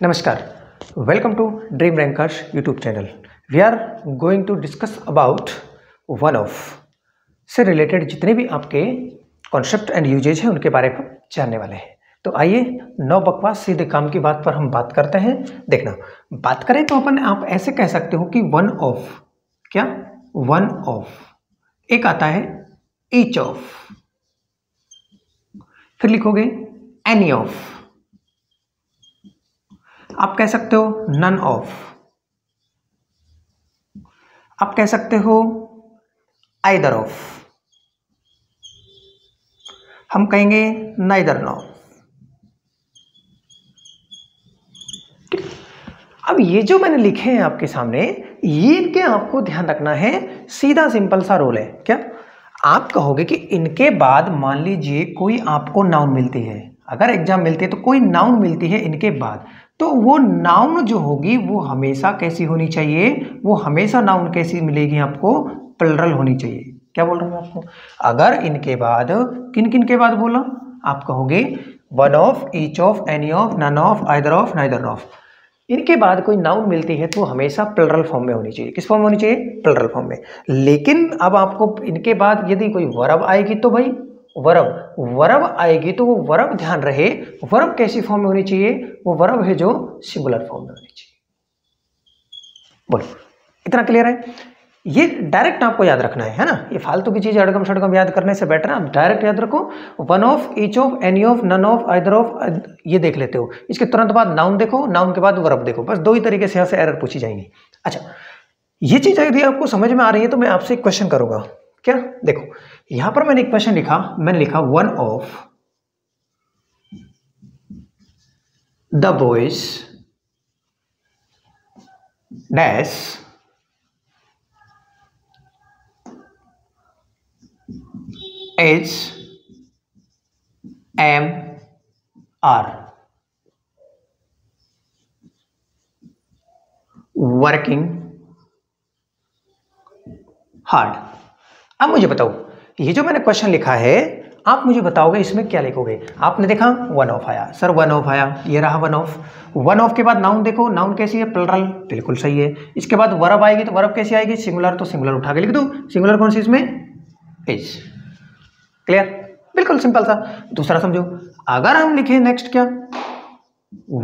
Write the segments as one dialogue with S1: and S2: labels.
S1: नमस्कार, welcome to dream rankers YouTube channel. We are going to discuss about one of से रिलेटेड जितने भी आपके कॉन्सेप्ट एंड यूजेज हैं उनके बारे में हम जानने वाले हैं। तो आइए नौ बकवास सीधे काम की बात पर हम बात करते हैं। देखना, बात करें तो आप ऐसे कह सकते हो कि वन ऑफ, क्या वन ऑफ, एक आता है ईच ऑफ, फिर लिखोगे एनी ऑफ, आप कह सकते हो नन ऑफ, आप कह सकते हो आइदर ऑफ, हम कहेंगे नाइदर नॉफ। अब ये जो मैंने लिखे हैं आपके सामने, ये इनके आपको ध्यान रखना है। सीधा सिंपल सा रोल है। क्या आप कहोगे कि इनके बाद मान लीजिए कोई आपको नाउन मिलती है, अगर एग्जाम मिलती है तो कोई नाउन मिलती है इनके बाद, तो वो नाउन जो होगी वो हमेशा कैसी होनी चाहिए? वो हमेशा नाउन कैसी मिलेगी आपको? प्लरल होनी चाहिए। क्या बोल रहा हूँ आपको? अगर इनके बाद किन किन के बाद बोला, आप कहोगे one of, each of, any of, none of, either of, neither of, इनके बाद कोई नाउन मिलती है तो हमेशा प्लरल फॉर्म में होनी चाहिए। किस फॉर्म में होनी चाहिए? प्लरल फॉर्म में। लेकिन अब आपको इनके बाद यदि कोई वर्ब आएगी तो भाई वर्ब आएगी तो वो वर्ब, ध्यान रहे, वर्ब कैसी फॉर्म में होनी चाहिए? वो वर्ब है जो सिंगुलर फॉर्म में होनी चाहिए। बोलो, इतना क्लियर है? ये डायरेक्ट आपको याद रखना है ना। ये फालतू की चीज अड़गम सड़गम याद करने से बेटर है आप डायरेक्ट याद रखो। One of, each of, any of, none of, either of, ये देख लेते हो। इसके तुरंत बाद नाउन देखो, नाउन के बाद वर्ब देखो। बस दो ही तरीके से यहाँ से एरर पूछी जाएंगी। अच्छा, ये चीज यदि आपको समझ में आ रही है तो मैं आपसे एक क्वेश्चन करूंगा। क्या? देखो, यहां पर मैंने एक क्वेश्चन लिखा, मैंने लिखा one of the boys dash H M R working hard. अब मुझे बताओ, ये जो मैंने क्वेश्चन लिखा है, आप मुझे बताओगे इसमें क्या लिखोगे? आपने देखा वन ऑफ आया, सर वन ऑफ आया, ये रहा वन ऑफ। वन ऑफ के बाद नाउन देखो, नाउन कैसी है? प्लरल, बिल्कुल सही है। इसके बाद वर्ब आएगी तो वर्ब कैसी आएगी? सिंगुलर, तो सिंगुलर उठा के लिख दो। सिंगुलर कौन सी इसमें? इज। क्लियर? बिल्कुल सिंपल सा। दूसरा समझो, अगर हम लिखे नेक्स्ट, क्या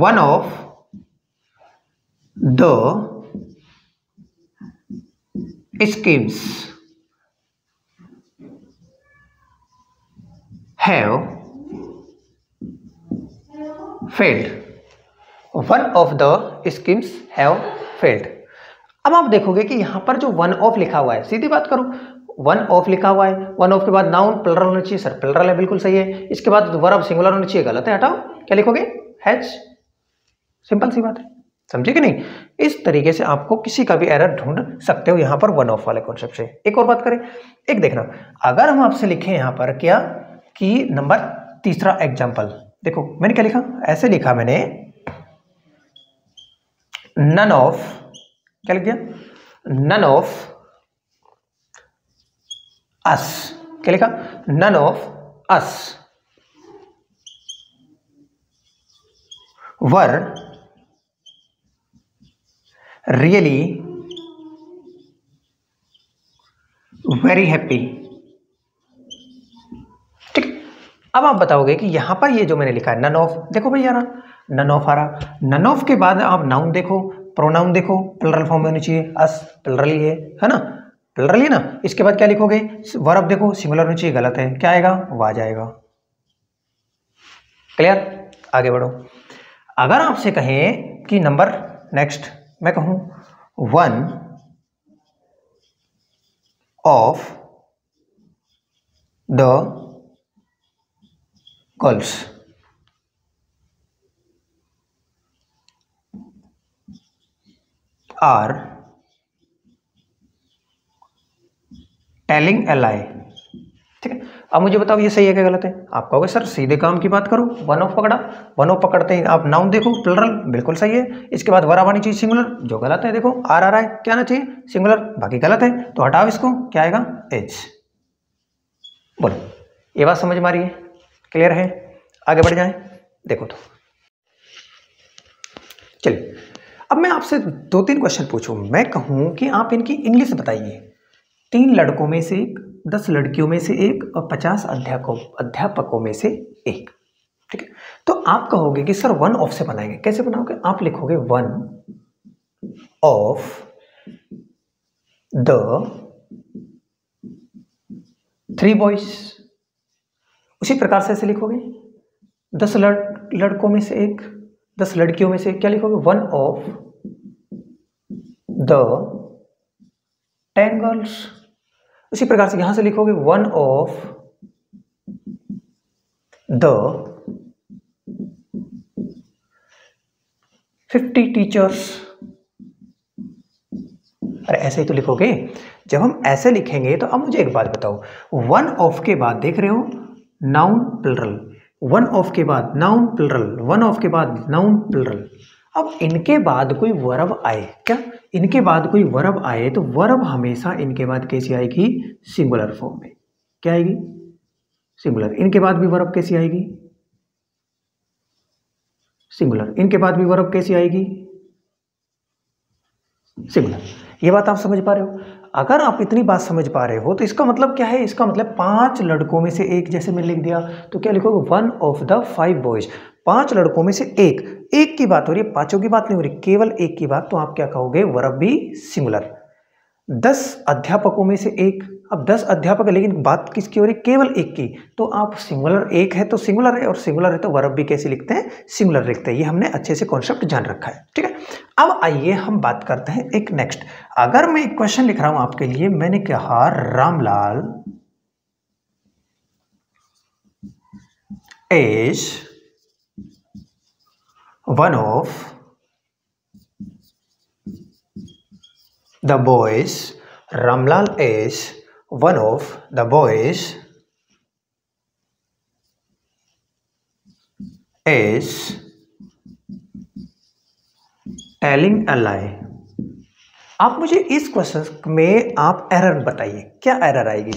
S1: one of the schemes have failed, one of the schemes have failed. अब आप देखोगे कि यहां पर जो वन ऑफ लिखा हुआ है, सीधी बात करो, वन ऑफ लिखा हुआ है, वन ऑफ के बाद नाउन प्लरल होना चाहिए, सर प्लरल है, बिल्कुल सही है। इसके बाद वर्ब सिंगुलर होना चाहिए, गलत है, हटाओ। क्या लिखोगे? हैज। सिंपल सी बात है, समझे कि नहीं? इस तरीके से आपको किसी का भी एरर ढूंढ सकते हो यहां पर वन ऑफ वाले कॉन्सेप्ट से। एक और बात करें, एक देखना, अगर हम आपसे लिखें यहां पर क्या कि नंबर तीसरा एग्जाम्पल, देखो मैंने क्या लिखा, ऐसे लिखा मैंने नन ऑफ, क्या लिख दिया? None of us. क्या लिखा? None of us were really very happy. ठीक, अब आप बताओगे कि यहां पर ये जो मैंने लिखा है नन ऑफ, देखो भाई यार नन ऑफ आ रहा, नन ऑफ के बाद आप नाउन देखो, प्रोनाउन देखो, प्लरल फॉर्म में होनी चाहिए, अस प्लरल ही है ना, प्लरल ही ना। इसके बाद क्या लिखोगे? वर्ब देखो, सिंगुलर होनी चाहिए, गलत है, क्या आएगा? वाज आएगा। क्लियर? आगे बढ़ो। अगर आपसे कहें कि नंबर नेक्स्ट, मैं कहूं one of the girls are telling a lie. ठीक है, अब मुझे बताओ ये सही है क्या गलत है? आप कहोगे सर सीधे काम की बात करो, वन ऑफ पकड़ा, वन ऑफ पकड़ते ही आप नाउन देखो, प्लरल, बिल्कुल सही है। इसके बाद वर्ब आनी चाहिए सिंगुलर, जो गलत है, देखो आर आ रहा है, क्या आना चाहिए? सिंगुलर, बाकी गलत है, तो हटाओ इसको, क्या आएगा? एज। बोलो, ये बात समझ में आ रही है? क्लियर है? आगे बढ़ जाए, देखो तो चलिए, अब मैं आपसे 2-3 क्वेश्चन पूछूं, मैं कहूं कि आप इनकी इंग्लिश बताइए। 3 लड़कों में से एक, 10 लड़कियों में से एक और 50 अध्यापकों में से एक। ठीक है, तो आप कहोगे कि सर वन ऑफ से बनाएंगे, कैसे बनाओगे? आप लिखोगे वन ऑफ द 3 बॉयज। उसी प्रकार से ऐसे लिखोगे 10 लड़कों में से एक, 10 लड़कियों में से क्या लिखोगे? One of the 10 girls. उसी प्रकार से यहां से लिखोगे वन ऑफ द 50 टीचर्स। अरे ऐसे ही तो लिखोगे। जब हम ऐसे लिखेंगे तो अब मुझे एक बात बताओ, वन ऑफ के बाद देख रहे हो नाउन प्लुरल, वन ऑफ के बाद नाउन प्लुरल, वन ऑफ के बाद नाउन प्लुरल। अब इनके बाद कोई वर्ब आए, क्या इनके बाद कोई वर्ब आए तो वर्ब हमेशा इनके बाद कैसी आएगी? सिंगुलर फॉर्म में। क्या आएगी? सिंगुलर। इनके बाद भी वर्ब कैसी आएगी? सिंगुलर। इनके बाद भी वर्ब कैसी आएगी? सिंगुलर। ये बात आप समझ पा रहे हो? अगर आप इतनी बात समझ पा रहे हो तो इसका मतलब क्या है? इसका मतलब 5 लड़कों में से एक, जैसे मैं लिख दिया तो क्या लिखोगे? One of the 5 boys. 5 लड़कों में से एक की बात हो रही है, पांचों की बात नहीं हो रही, केवल एक की बात। तो आप क्या कहोगे? वर्ब भी सिंगुलर। 10 अध्यापकों में से एक, अब 10 अध्यापक है लेकिन बात किसकी हो रही? केवल एक की। तो आप सिंगुलर, एक है तो सिंगुलर है, और सिंगुलर है तो वर्ब भी कैसे लिखते हैं? सिंगुलर लिखते हैं। ये हमने अच्छे से कॉन्सेप्ट जान रखा है। ठीक है, अब आइए हम बात करते हैं एक नेक्स्ट। अगर मैं एक क्वेश्चन लिख रहा हूं आपके लिए, मैंने कहा Ramlal is one of the boys. Ramlal is one of the boys is telling a lie. आप मुझे इस क्वेश्चन में आप एरर बताइए, क्या एरर आएगी?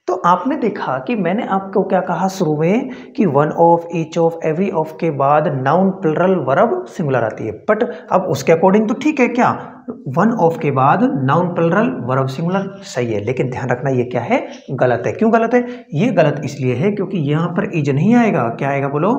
S1: तो आपने देखा कि मैंने आपको क्या कहा शुरू में कि one of, each of, every of के बाद नाउन प्लुरल वर्ब सिंगुलर आती है। बट अब उसके अकॉर्डिंग तो ठीक है, क्या वन ऑफ के बाद नाउन प्लुरल वर्ब सिंगुलर सही है, लेकिन ध्यान रखना ये क्या है? गलत है। क्यों गलत है? ये गलत इसलिए है क्योंकि यहां पर इज नहीं आएगा। क्या आएगा बोलो?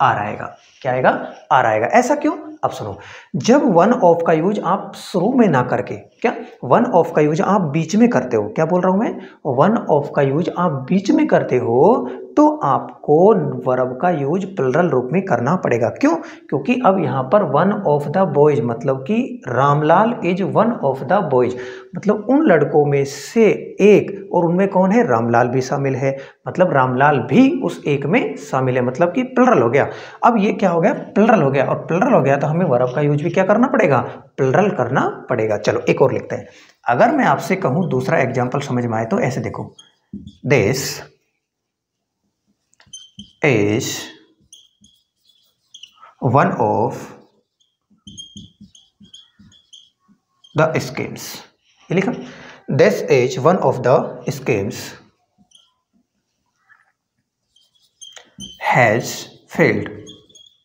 S1: आर आएगा। क्या आएगा? आर आएगा। ऐसा क्यों? अब सुनो, जब वन ऑफ का यूज आप शुरू में ना करके, क्या वन ऑफ का यूज आप बीच में करते हो, क्या बोल रहा हूं मैं? वन ऑफ का यूज आप बीच में करते हो तो आपको वर्ब का यूज प्लुरल रूप में करना पड़ेगा। क्यों? क्योंकि अब यहां पर वन ऑफ द बॉयज मतलब कि Ramlal is one of the boys, मतलब उन लड़कों में से एक, और उनमें कौन है? रामलाल भी शामिल है, मतलब रामलाल भी उस एक में शामिल है, मतलब कि प्लुरल हो गया। अब ये क्या हो गया? प्लुरल हो गया, और प्लुरल हो गया तो हमें वर्ब का यूज भी क्या करना पड़ेगा? प्लुरल करना पड़ेगा। चलो एक और लिखते हैं। अगर मैं आपसे कहूं दूसरा एग्जांपल समझ में आए तो ऐसे देखो, this is one of the schemes. ये लिखा, this is one of the schemes has failed.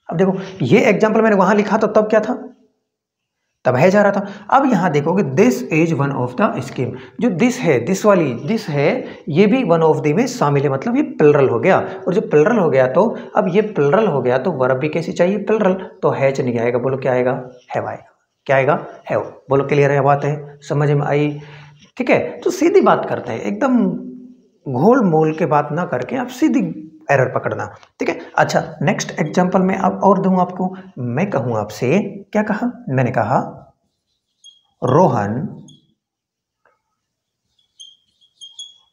S1: अब देखो ये एग्जांपल मैंने वहां लिखा तो तब क्या था? तब है जा रहा था। अब यहां देखोगे this is one of the scheme, जो दिस है, दिस वाली दिस है, ये भी वन ऑफ द में शामिल है, मतलब ये प्लुरल हो गया। और जो प्लुरल हो गया तो अब ये प्लुरल हो गया तो वर्ब भी कैसी चाहिए? प्लुरल। तो हैज नहीं आएगा, बोलो क्या आएगा? हैव आएगा। क्या आएगा? हैव। बोलो क्लियर है बात? है समझ में आई? ठीक है, तो सीधी बात करते हैं, एकदम घोल मोल के बात ना करके आप सीधी एरर पकड़ना। ठीक है, अच्छा नेक्स्ट एग्जांपल में अब और दूं आपको। मैं कहूं आपसे, क्या कहा? मैंने कहा Rohan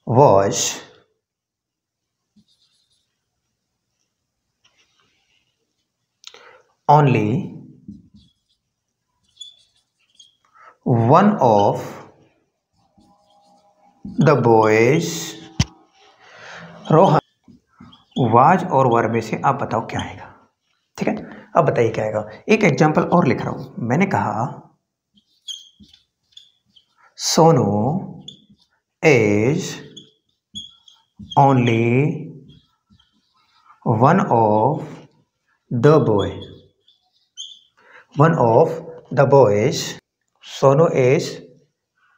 S1: was only one of the boys. Rohan was और वर्ब में से आप बताओ क्या आएगा? ठीक है, अब बताइए क्या आएगा। एक एग्जांपल और लिख रहा हूं। मैंने कहा Sonu is only one of the boy. One of the boys, Sonu is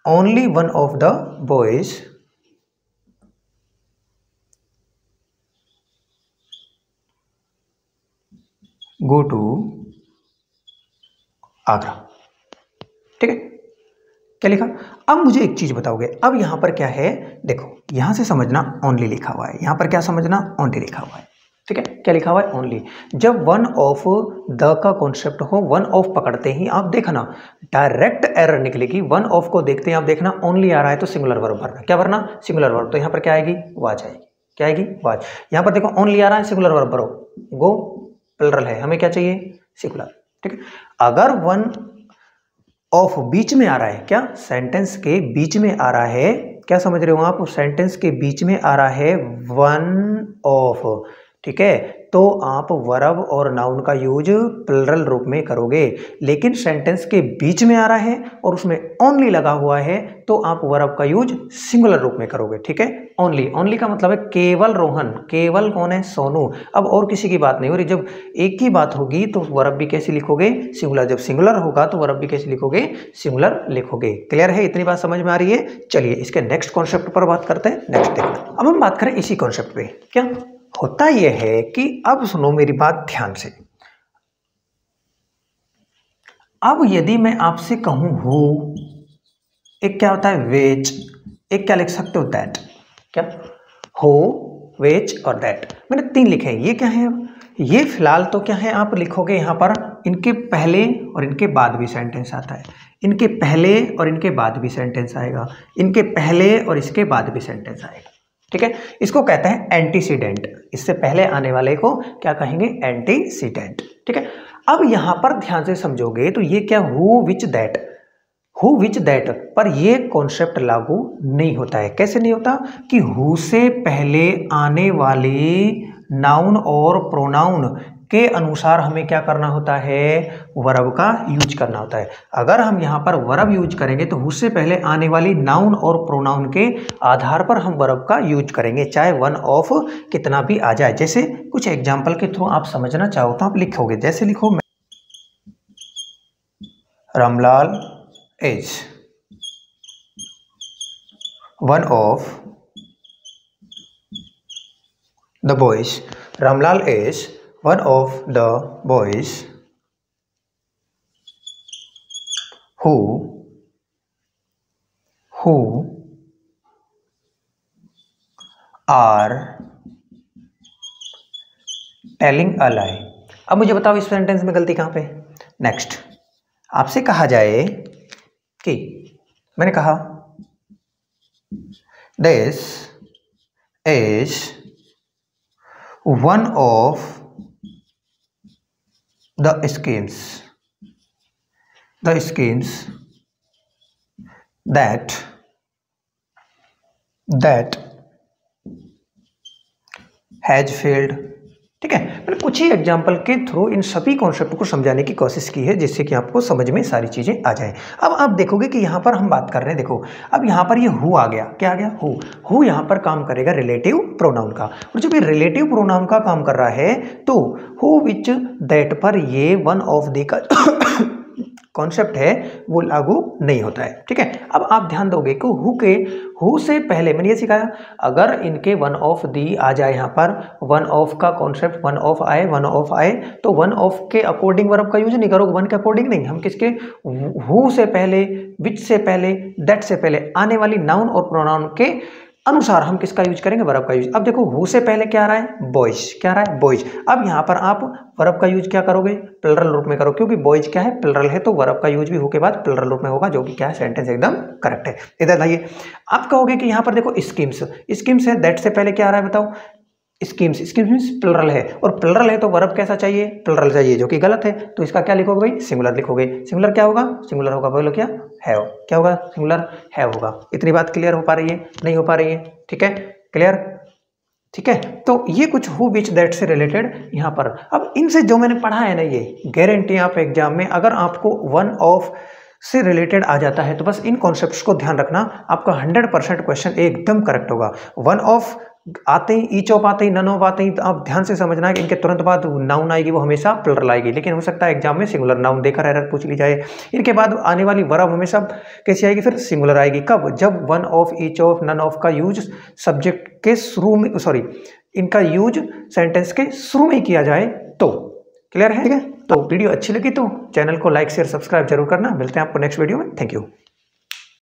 S1: only one of the boys go to Agra. ठीक है, क्या लिखा? अब मुझे एक चीज बताओगे, अब यहां पर क्या है, देखो यहां से समझना ओनली लिखा हुआ है, यहां पर क्या समझना, ओनली लिखा हुआ है। ठीक है, क्या लिखा हुआ है, ओनली। जब वन ऑफ द का कॉन्सेप्ट हो, वन ऑफ पकड़ते ही आप देखना डायरेक्ट एरर निकलेगी। वन ऑफ को देखते हैं आप देखना ओनली आ रहा है तो सिंगुलर वर्ब भरना। क्या भरना, सिंगुलर वर्ब। तो यहां पर क्या आएगी, वाज आएगी। क्या आएगी, वाज। यहां पर देखो ओनली आ रहा है, सिंगुलर वर्ब भरो, गो प्लुरल है, हमें क्या चाहिए, सिंगुलर। ठीक है, अगर वन ऑफ बीच में आ रहा है, क्या सेंटेंस के बीच में आ रहा है, क्या समझ रहे हो आप, सेंटेंस के बीच में आ रहा है वन ऑफ, ठीक है, तो आप वर्ब और नाउन का यूज प्लुरल रूप में करोगे। लेकिन सेंटेंस के बीच में आ रहा है और उसमें ओनली लगा हुआ है तो आप वर्ब का यूज सिंगुलर रूप में करोगे। ठीक है, ओनली, ओनली का मतलब है केवल रोहन, केवल कौन है, सोनू। अब और किसी की बात नहीं हो रही। जब एक की बात होगी तो वर्ब भी कैसे लिखोगे, सिंगुलर। जब सिंगुलर होगा तो वर्ब भी कैसे लिखोगे, सिंगुलर लिखोगे। क्लियर है, इतनी बात समझ में आ रही है। चलिए इसके नेक्स्ट कॉन्सेप्ट पर बात करते हैं। नेक्स्ट देखना, अब हम बात करें इसी कॉन्सेप्ट पे। क्या होता यह है कि, अब सुनो मेरी बात ध्यान से, अब यदि मैं आपसे कहूं हु, एक क्या होता है वेज, एक क्या लिख सकते हो दैट। क्या, हो, वेज और दैट, मैंने 3 लिखे हैं। ये क्या है, अब ये फिलहाल तो क्या है, आप लिखोगे यहां पर इनके पहले और इनके बाद भी सेंटेंस आता है, इनके पहले और इनके बाद भी सेंटेंस आएगा, इनके पहले और इसके बाद भी सेंटेंस आएगा। ठीक है, इसको कहते हैं एंटीसीडेंट। इससे पहले आने वाले को क्या कहेंगे, एंटीसीडेंट। ठीक है, अब यहां पर ध्यान से समझोगे तो ये क्या, who which that, who which that पर ये कॉन्सेप्ट लागू नहीं होता है। कैसे नहीं होता, कि हु से पहले आने वाली नाउन और प्रोनाउन के अनुसार हमें क्या करना होता है, वर्ब का यूज करना होता है। अगर हम यहाँ पर वर्ब यूज करेंगे तो हु से पहले आने वाली नाउन और प्रोनाउन के आधार पर हम वर्ब का यूज करेंगे, चाहे वन ऑफ कितना भी आ जाए। जैसे कुछ एग्जाम्पल के थ्रू आप समझना चाहो तो आप लिखोगे, जैसे लिखो, Ramlal is one of the boys, Ramlal is one of the boys who are telling a lie। अब मुझे बताओ इस सेंटेंस में गलती कहां पे। नेक्स्ट, आपसे कहा जाए कि, मैंने कहा this is one of the schemes that has failed। ठीक है, मैंने कुछ ही एग्जाम्पल के थ्रू इन सभी कॉन्सेप्ट को समझाने की कोशिश की है जिससे कि आपको समझ में सारी चीजें आ जाएं। अब आप देखोगे कि यहाँ पर हम बात कर रहे हैं, देखो अब यहाँ पर ये हु आ गया, क्या आ गया, हु यहाँ पर काम करेगा रिलेटिव प्रोनाउन का, और जब ये रिलेटिव प्रोनाउन का काम कर रहा है तो हु विच दैट पर ये वन ऑफ द का कॉन्सेप्ट है वो लागू नहीं होता है। ठीक है, अब आप ध्यान दोगे कि हु से पहले मैंने ये सिखाया, अगर इनके वन ऑफ दी आ जाए, यहाँ पर वन ऑफ का कॉन्सेप्ट वन ऑफ आए तो वन ऑफ के अकॉर्डिंग वर्ब का यूज नहीं करोगे, वन के अकॉर्डिंग नहीं, हम किसके, हु से पहले, विच से पहले, दैट से पहले आने वाली नाउन और प्रोनाउन के अनुसार हम किसका यूज करेंगे, वर्ब का यूज। अब देखो हु से पहले क्या आ रहा है, बॉयज, क्या आ रहा है, बॉयज। अब यहाँ पर आप वर्ब का यूज क्या करोगे, प्लुरल रूप में करो, क्योंकि बॉयज क्या है, प्लुरल है, तो वर्ब का यूज भी हु के बाद प्लुरल रूप में होगा, जो कि क्या है, सेंटेंस एकदम करेक्ट है। इधर आइए, आप कहोगे कि यहाँ पर देखो स्कीम्स है, दैट से पहले क्या आ रहा है बताओ, स्कीम्स मीन्स प्लुरल है, और प्लुरल है तो वर्ब कैसा चाहिए, प्लुरल चाहिए, जो कि गलत है, तो इसका क्या लिखोगे भाई, सिंगुलर लिखोगे। सिंगुलर क्या होगा, सिंगुलर होगा, बोलो क्या, हैव, क्या होगा, सिंगुलर हैव होगा। इतनी बात क्लियर हो पा रही है, नहीं हो पा रही है, ठीक है, क्लियर, ठीक है। तो ये कुछ हु विच दैट से रिलेटेड यहाँ पर, अब इनसे जो मैंने पढ़ा है ना, ये गारंटी आप एग्जाम में अगर आपको वन ऑफ से रिलेटेड आ जाता है तो बस इन कॉन्सेप्ट्स को ध्यान रखना, आपका 100% क्वेश्चन एकदम करेक्ट होगा। वन ऑफ आते ही ईच ऑफ आते ही नन ऑफ आते ही तो आप ध्यान से समझना है कि इनके तुरंत बाद नाउन आएगी, वो हमेशा प्लुरल आएगी। लेकिन हो सकता है एग्जाम में सिंगुलर नाउन देकर एरर पूछ ली जाए। इनके बाद आने वाली वर्ब हमेशा कैसी आएगी, फिर सिंगुलर आएगी। कब? जब one of, each of, none of का यूज सब्जेक्ट के शुरू में, सॉरी इनका यूज सेंटेंस के शुरू में किया जाए तो। क्लियर है? ठीक है। तो वीडियो अच्छी लगी तो चैनल को लाइक शेयर सब्सक्राइब जरूर करना। मिलते हैं आपको नेक्स्ट वीडियो में। Thank you.